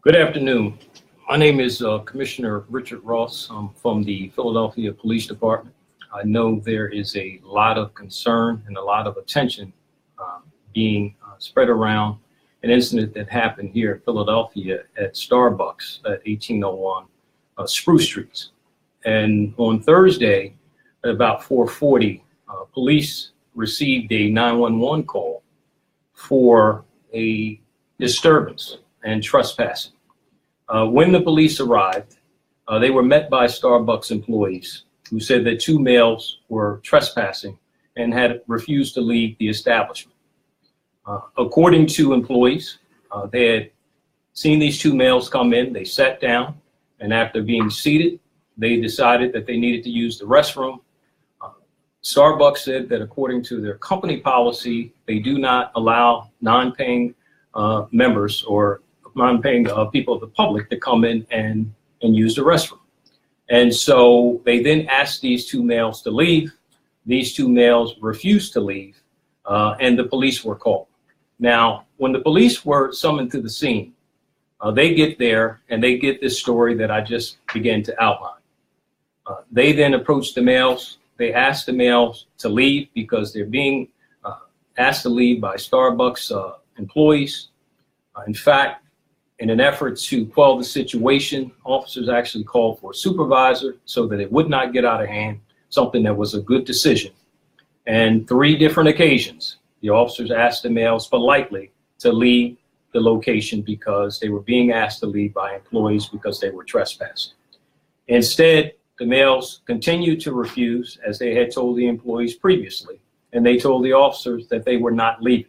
Good afternoon. My name is Commissioner Richard Ross. I'm from the Philadelphia Police Department. I know there is a lot of concern and a lot of attention being spread around an incident that happened here in Philadelphia at Starbucks at 1801 Spruce Street. And on Thursday at about 4:40, police received a 911 call for a disturbance and trespassing. When the police arrived, they were met by Starbucks employees who said that two males were trespassing and had refused to leave the establishment. According to employees, they had seen these two males come in, they sat down, and after being seated, they decided that they needed to use the restroom. Starbucks said that according to their company policy, they do not allow non-paying members or non-paying people of the public to come in and use the restroom. And so they then asked these two males to leave. These two males refused to leave, and the police were called. Now, when the police were summoned to the scene, they get there and they get this story that I just began to outline. They then approached the males. They asked the males to leave because they're being asked to leave by Starbucks employees. In fact, in an effort to quell the situation, officers actually called for a supervisor so that it would not get out of hand, something that was a good decision. And 3 different occasions, the officers asked the males politely to leave the location because they were being asked to leave by employees because they were trespassing. Instead, the males continued to refuse, as they had told the employees previously, and they told the officers that they were not leaving.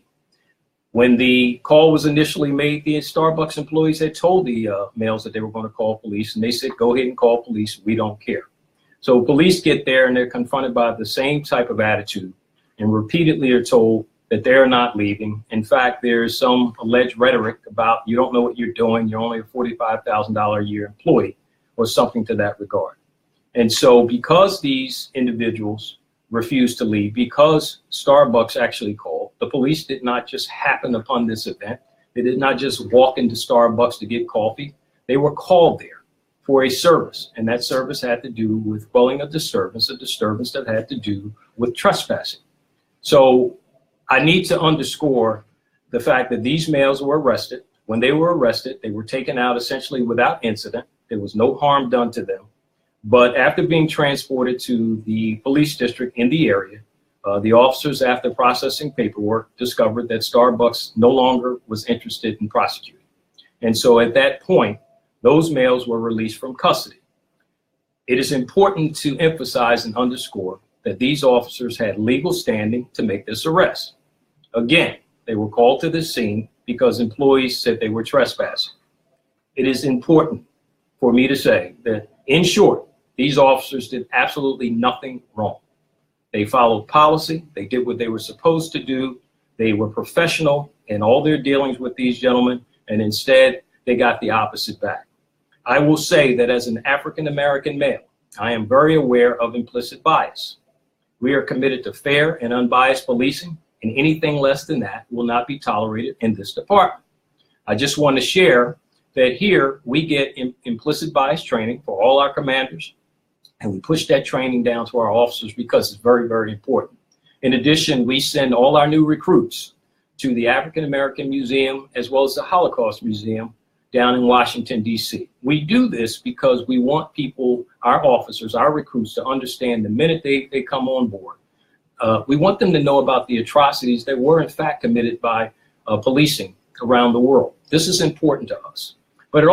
When the call was initially made, the Starbucks employees had told the males that they were going to call police, and they said, go ahead and call police, we don't care. So police get there and they're confronted by the same type of attitude and repeatedly are told that they're not leaving. In fact, there's some alleged rhetoric about you don't know what you're doing, you're only a $45,000 a year employee or something to that regard. And so because these individuals refused to leave, because Starbucks actually called, the police did not just happen upon this event. They did not just walk into Starbucks to get coffee. They were called there for a service, and that service had to do with quelling a disturbance that had to do with trespassing. So I need to underscore the fact that these males were arrested. When they were arrested, they were taken out essentially without incident. There was no harm done to them. But after being transported to the police district in the area, the officers, after processing paperwork, discovered that Starbucks no longer was interested in prosecuting. And so at that point, those males were released from custody. It is important to emphasize and underscore that these officers had legal standing to make this arrest. Again, they were called to the scene because employees said they were trespassing. It is important for me to say that, in short, these officers did absolutely nothing wrong. They followed policy. They did what they were supposed to do. They were professional in all their dealings with these gentlemen, and instead they got the opposite back. I will say that as an African-American male, I am very aware of implicit bias. We are committed to fair and unbiased policing, and anything less than that will not be tolerated in this department. I just want to share that here we get implicit bias training for all our commanders, and we push that training down to our officers because it's very, very important. In addition, we send all our new recruits to the African American Museum as well as the Holocaust Museum down in Washington, D.C. We do this because we want people, our officers, our recruits, to understand the minute they come on board. We want them to know about the atrocities that were in fact committed by policing around the world. This is important to us. But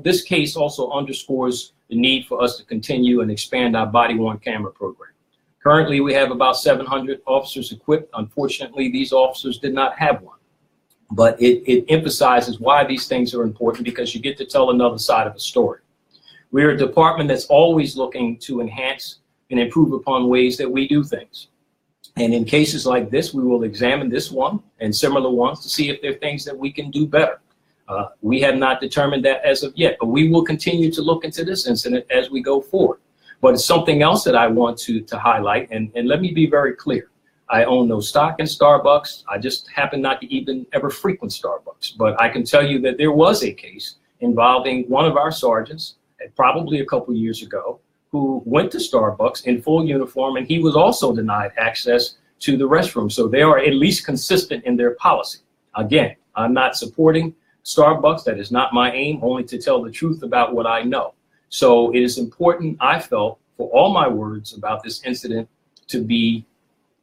this case also underscores the need for us to continue and expand our body-worn camera program. Currently, we have about 700 officers equipped. Unfortunately, these officers did not have one. But it emphasizes why these things are important, because you get to tell another side of the story. We're a department that's always looking to enhance and improve upon ways that we do things. And in cases like this, we will examine this one and similar ones to see if there are things that we can do better. We have not determined that as of yet, but we will continue to look into this incident as we go forward. But it's something else that I want to highlight, and let me be very clear. I own no stock in Starbucks. I just happen not to even ever frequent Starbucks. But I can tell you that there was a case involving one of our sergeants, probably a couple years ago, who went to Starbucks in full uniform, and he was also denied access to the restroom. So they are at least consistent in their policy. Again, I'm not supporting Starbucks. That is not my aim, only to tell the truth about what I know. So it is important, I felt, for all my words about this incident to be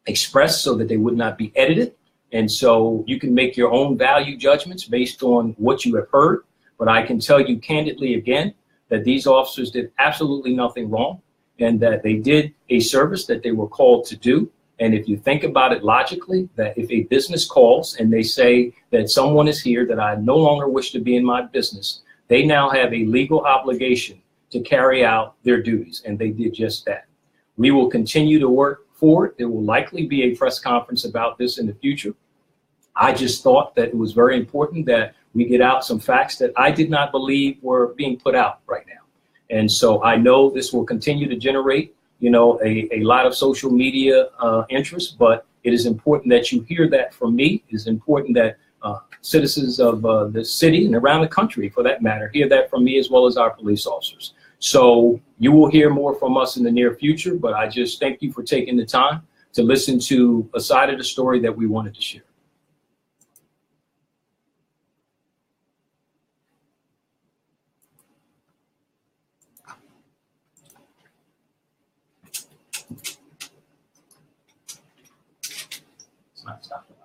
expressed so that they would not be edited. And so you can make your own value judgments based on what you have heard. But I can tell you candidly again that these officers did absolutely nothing wrong, and that they did a service that they were called to do. And if you think about it logically, that if a business calls and they say that someone is here that I no longer wish to be in my business, they now have a legal obligation to carry out their duties. And they did just that. We will continue to work forward. There will likely be a press conference about this in the future. I just thought that it was very important that we get out some facts that I did not believe were being put out right now. And so I know this will continue to generate, a lot of social media interest, but it is important that you hear that from me. It is important that citizens of the city and around the country, for that matter, hear that from me as well as our police officers. So you will hear more from us in the near future, but I just thank you for taking the time to listen to a side of the story that we wanted to share. It's not stopping.